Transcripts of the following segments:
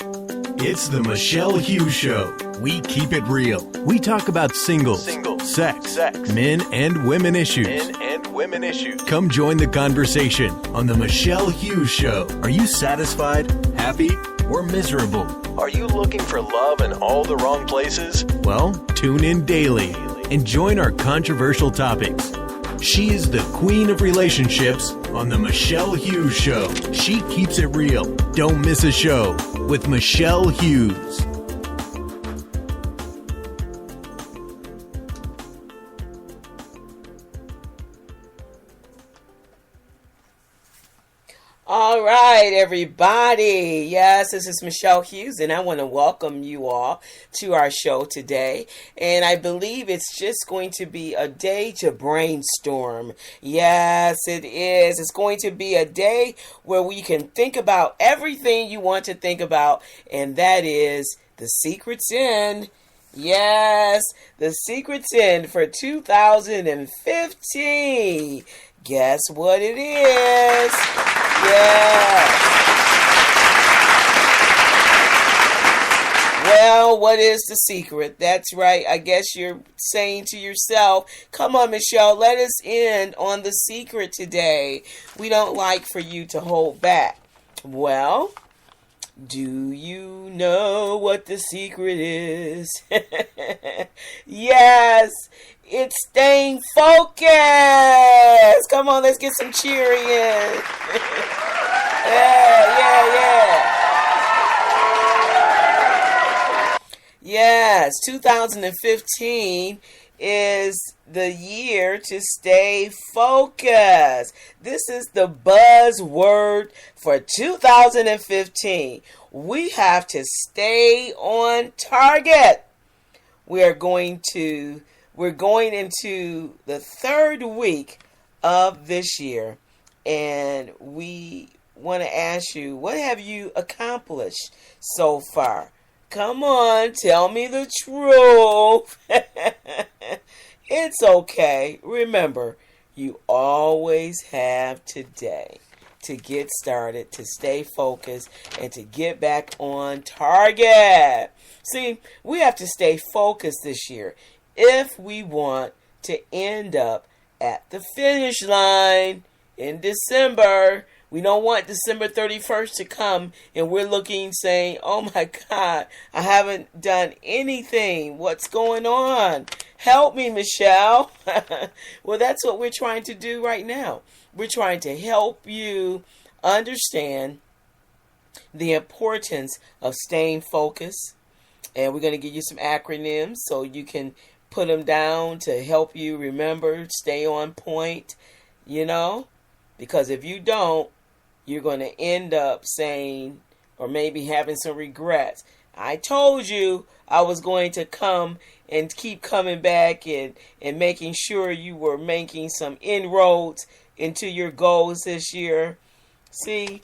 It's the Michelle Hughes Show. We keep it real. We talk about singles, sex, men and women issues. Come join the conversation on the Michelle Hughes Show. Are you satisfied, happy, or miserable? Are you looking for love in all the wrong places? Well, tune in daily and join our controversial topics. She is the queen of relationships on the Michelle Hughes Show. She keeps it real. Don't miss a show with Michelle Hughes. All right, everybody. Yes, this is Michelle Hughes, and I want to welcome you all to our show today. And I believe it's just going to be a day to brainstorm. Yes, it is. It's going to be a day where we can think about everything you want to think about, and that is the secret's in. Yes, the secret's in for 2015. Guess what it is? Yeah. Well, what is the secret? That's right. I guess you're saying to yourself, come on, Michelle, let us end on the secret today. We don't like for you to hold back. Well, do you know what the secret is? Yes, it's staying focused. Come on, let's get some cheering in. Yeah. Yes, 2015 is the year to stay focused. This is the buzzword for 2015. We have to stay on target. We're going into the third week of this year, and we want to ask you, what have you accomplished so far? Come on, tell me the truth. It's okay. Remember, you always have today to get started, to stay focused, and to get back on target. See, we have to stay focused this year if we want to end up at the finish line in December. We don't want December 31st to come and we're looking saying, oh my God, I haven't done anything. What's going on? Help me, Michelle. Well, that's what we're trying to do right now. We're trying to help you understand the importance of staying focused. And we're going to give you some acronyms so you can put them down to help you remember, stay on point, because if you don't, you're going to end up saying, or maybe having some regrets. I told you I was going to come and keep coming back and making sure you were making some inroads into your goals this year. See,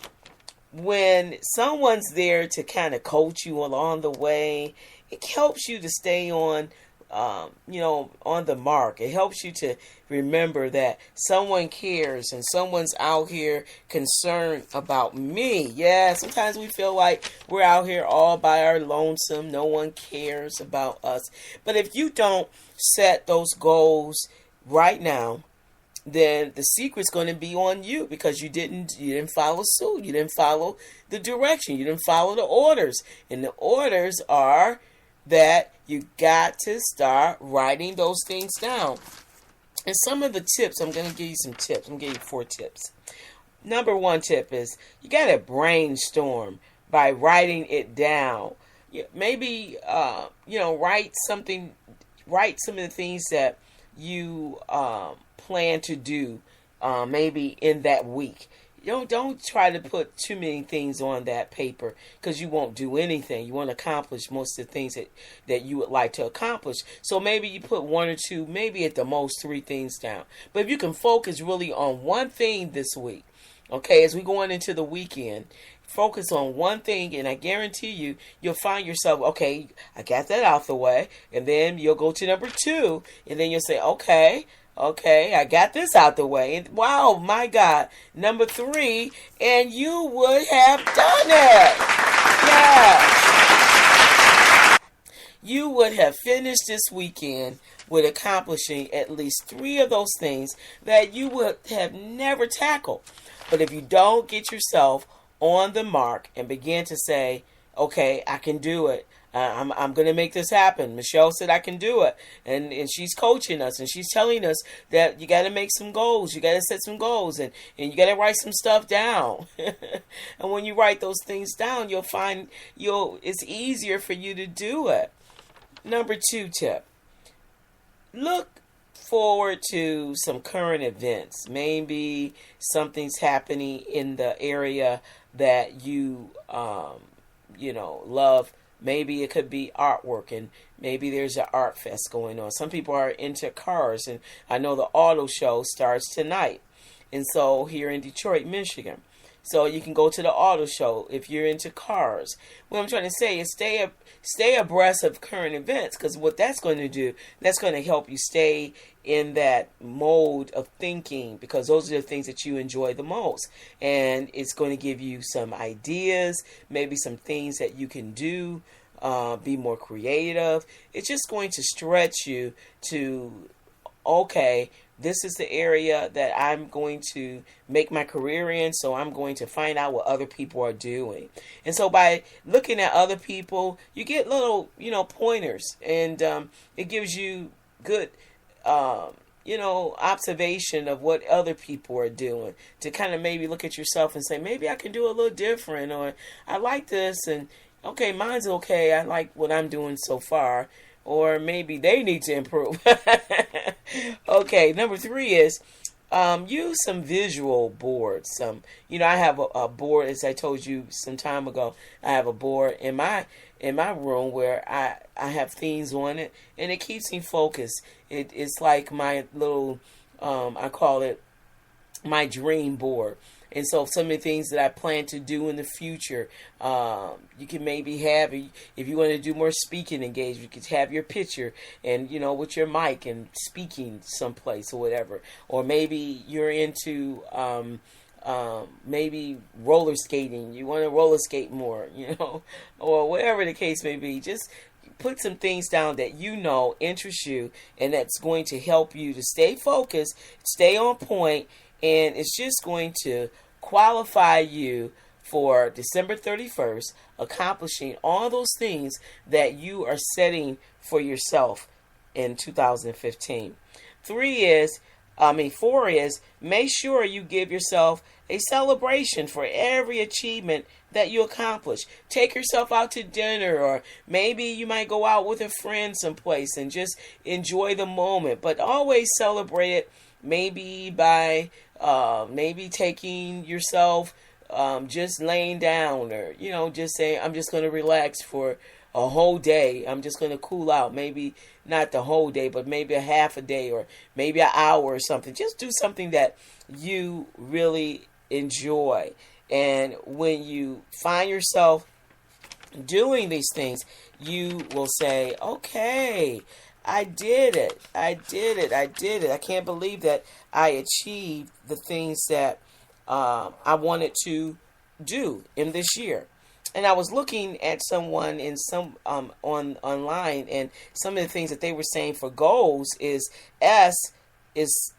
when someone's there to kind of coach you along the way, it helps you to stay on the mark. It helps you to remember that someone cares and someone's out here concerned about me. Yeah, sometimes we feel like we're out here all by our lonesome. No one cares about us. But if you don't set those goals right now, then the secret's going to be on you because you didn't follow suit. You didn't follow the direction. You didn't follow the orders. And the orders are that you got to start writing those things down. And some of the tips, I'm going to give you some tips. I'm going to give you 4 tips. Number 1 tip is you got to brainstorm by writing it down. Maybe, write some of the things that you plan to do maybe in that week. Don't try to put too many things on that paper because you won't do anything. You won't accomplish most of the things that you would like to accomplish. So maybe you put 1 or 2, maybe at the most 3 things down. But if you can focus really on one thing this week, okay, as we go on into the weekend, focus on one thing, and I guarantee you'll find yourself, okay, I got that out the way, and then you'll go to number 2, and then you'll say, okay, I got this out the way, and wow, my God, number 3, and you would have done it. Yes. You would have finished this weekend with accomplishing at least 3 of those things that you would have never tackled. But if you don't get yourself on the mark and begin to say, okay, I can do it. I'm going to make this happen. Michelle said I can do it. And she's coaching us and she's telling us that you got to make some goals. You got to set some goals and you got to write some stuff down. And when you write those things down, you'll find it's easier for you to do it. Number 2 tip. Look forward to some current events. Maybe something's happening in the area that you love. Maybe it could be artwork, and maybe there's an art fest going on. Some people are into cars, and I know the auto show starts tonight. And so here in Detroit, Michigan. So you can go to the auto show if you're into cars. What I'm trying to say is stay abreast of current events, because what that's going to do, that's going to help you stay in that mode of thinking, because those are the things that you enjoy the most. And it's going to give you some ideas, maybe some things that you can do, be more creative. It's just going to stretch you to, okay, this is the area that I'm going to make my career in, so I'm going to find out what other people are doing. And so by looking at other people, you get little, pointers, and it gives you good, observation of what other people are doing, to kind of maybe look at yourself and say, maybe I can do a little different, or I like this, and okay, mine's okay. I like what I'm doing so far. Or maybe they need to improve. Okay, number 3 is use some visual boards. I have a board, as I told you some time ago. I have a board in my room where I have things on it, and it keeps me focused. It's like my little, I call it my dream board. And so some of the things that I plan to do in the future, you can maybe have, if you want to do more speaking engagement, you could have your picture and, with your mic and speaking someplace or whatever. Or maybe you're into maybe roller skating. You want to roller skate more, or whatever the case may be. Just put some things down that interest you, and that's going to help you to stay focused, stay on point, and it's just going to qualify you for December 31st, accomplishing all those things that you are setting for yourself in 2015. 4 is make sure you give yourself a celebration for every achievement that you accomplish. Take yourself out to dinner, or maybe you might go out with a friend someplace and just enjoy the moment, but always celebrate it. Maybe by maybe taking yourself, just laying down, or just saying, I'm just going to relax for a whole day. I'm just going to cool out. Maybe not the whole day, but maybe a half a day, or maybe an hour or something. Just do something that you really enjoy. And when you find yourself doing these things, you will say, okay, I did it. I can't believe that I achieved the things that I wanted to do in this year. And I was looking at someone in some online, and some of the things that they were saying for goals is S is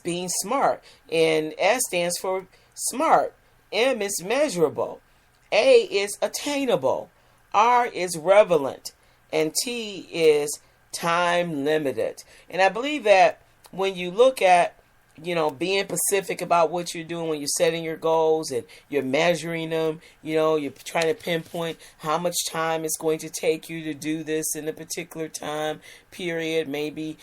being smart, and S stands for smart. M is measurable. A is attainable. R is relevant, and T is time limited. And I believe that when you look at, being specific about what you're doing, when you're setting your goals and you're measuring them, you're trying to pinpoint how much time it's going to take you to do this in a particular time period. Maybe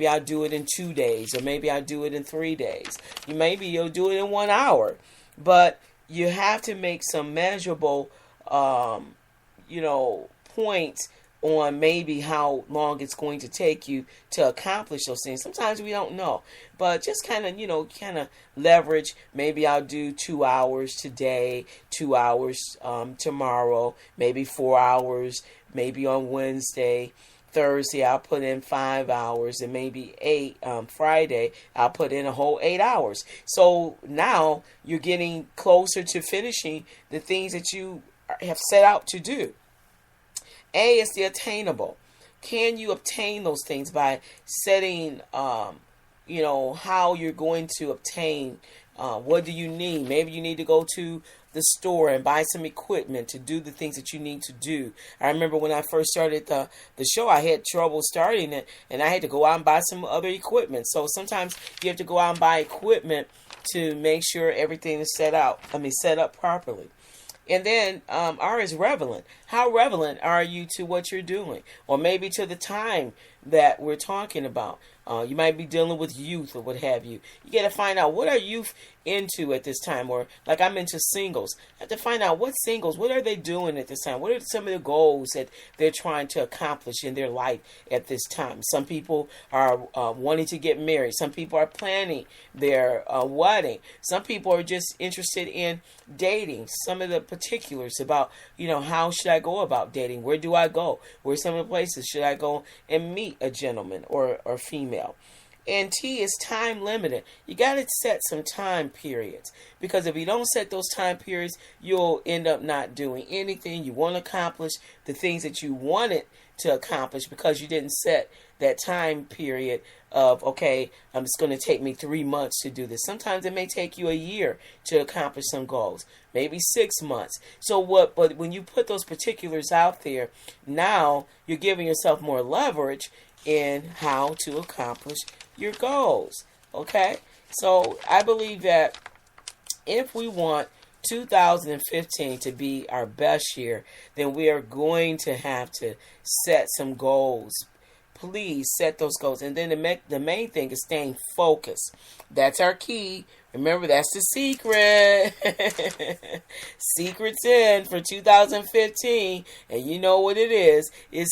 I'll do it in 2 days, or maybe I'll do it in 3 days. Maybe you'll do it in 1 hour. But you have to make some measurable, points on maybe how long it's going to take you to accomplish those things. Sometimes we don't know, but just kind of leverage. Maybe I'll do 2 hours today, 2 hours tomorrow, maybe 4 hours, maybe on Wednesday. Thursday, I'll put in 5 hours, and maybe 8. Friday, I'll put in a whole 8 hours. So now you're getting closer to finishing the things that you have set out to do. A is the attainable. Can you obtain those things by setting, how you're going to obtain, what do you need? Maybe you need to go to the store and buy some equipment to do the things that you need to do. I remember when I first started the show, I had trouble starting it, and I had to go out and buy some other equipment. So sometimes you have to go out and buy equipment to make sure everything is set up properly. And then R is relevant. How relevant are you to what you're doing? Or maybe to the time that we're talking about. You might be dealing with youth or what have you. You got to find out, what are youth into at this time? Or like I'm into singles. I have to find out what are they doing at this time? What are some of the goals that they're trying to accomplish in their life at this time? Some people are wanting to get married. Some people are planning their wedding. Some people are just interested in dating. Some of the particulars about, how should I go about dating? Where do I go? Where are some of the places should I go and meet a gentleman or female? And T is time limited. You got to set some time periods, because if you don't set those time periods, you'll end up not doing anything you want to accomplish, the things that you wanted to accomplish, because you didn't set that time period of, okay, it's going to take me 3 months to do this. Sometimes it may take you a year to accomplish some goals, maybe 6 months. But when you put those particulars out there, now you're giving yourself more leverage in how to accomplish your goals. Okay? So I believe that if we want 2015 to be our best year, then we are going to have to set some goals. Please set those goals. And then the main thing is staying focused. That's our key. Remember, that's the secret. Secret's in for 2015. And you know what it is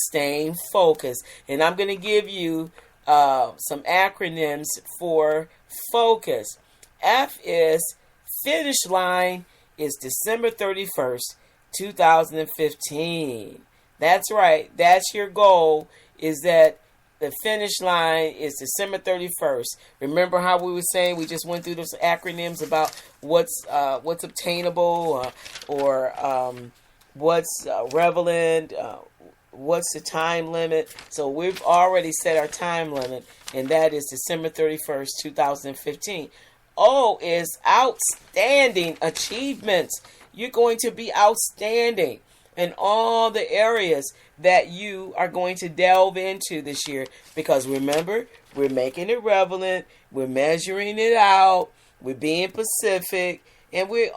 staying focused. And I'm going to give you some acronyms for focus. F is finish line is December 31st, 2015. That's right. That's your goal, is that the finish line is December 31st. Remember how we were saying, we just went through those acronyms about what's obtainable or what's relevant, what's the time limit. So we've already set our time limit, and that is December 31st, 2015. O is outstanding achievements. You're going to be outstanding in all the areas that you are going to delve into this year. Because remember, we're making it relevant, we're measuring it out, we're being specific, and we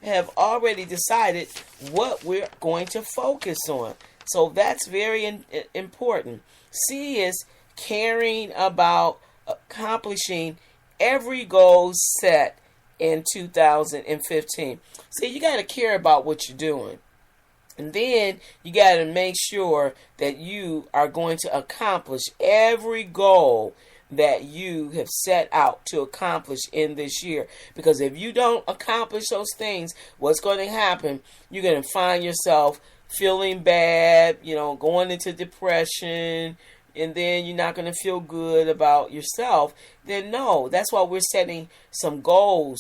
have already decided what we're going to focus on. So that's very important. C is caring about accomplishing every goal set in 2015. See, you got to care about what you're doing. And then you got to make sure that you are going to accomplish every goal that you have set out to accomplish in this year. Because if you don't accomplish those things, what's going to happen? You're going to find yourself feeling bad, going into depression, and then you're not going to feel good about yourself. Then no, that's why we're setting some goals.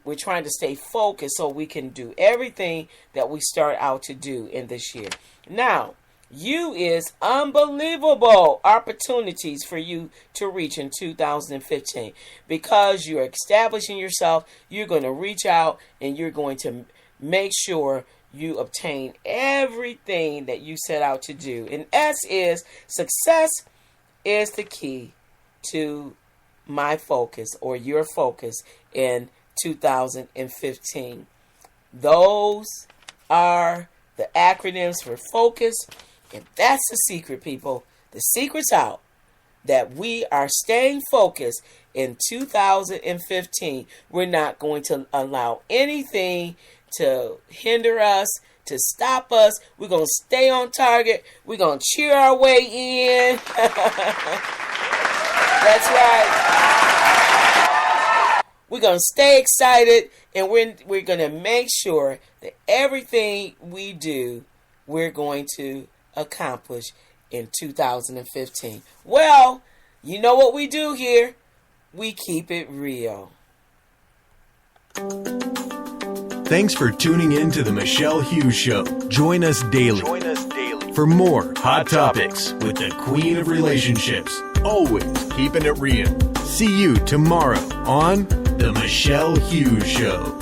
We're trying to stay focused so we can do everything that we start out to do in this year. Now, U is unbelievable opportunities for you to reach in 2015. Because you're establishing yourself, you're going to reach out and you're going to make sure you obtain everything that you set out to do. And S is success is the key to my focus or your focus in 2015. Those are the acronyms for focus. And that's the secret, people. The secret's out, that we are staying focused in 2015. We're not going to allow anything to hinder us, to stop us. We're going to stay on target. We're going to cheer our way in. That's right. We're going to stay excited, and we're going to make sure that everything we do, we're going to accomplish in 2015. Well, you know what we do here. We keep it real. Thanks for tuning in to the Michelle Hughes Show. Join us daily for more hot topics with the Queen of Relationships. Always keeping it real. See you tomorrow on the Michelle Hughes Show.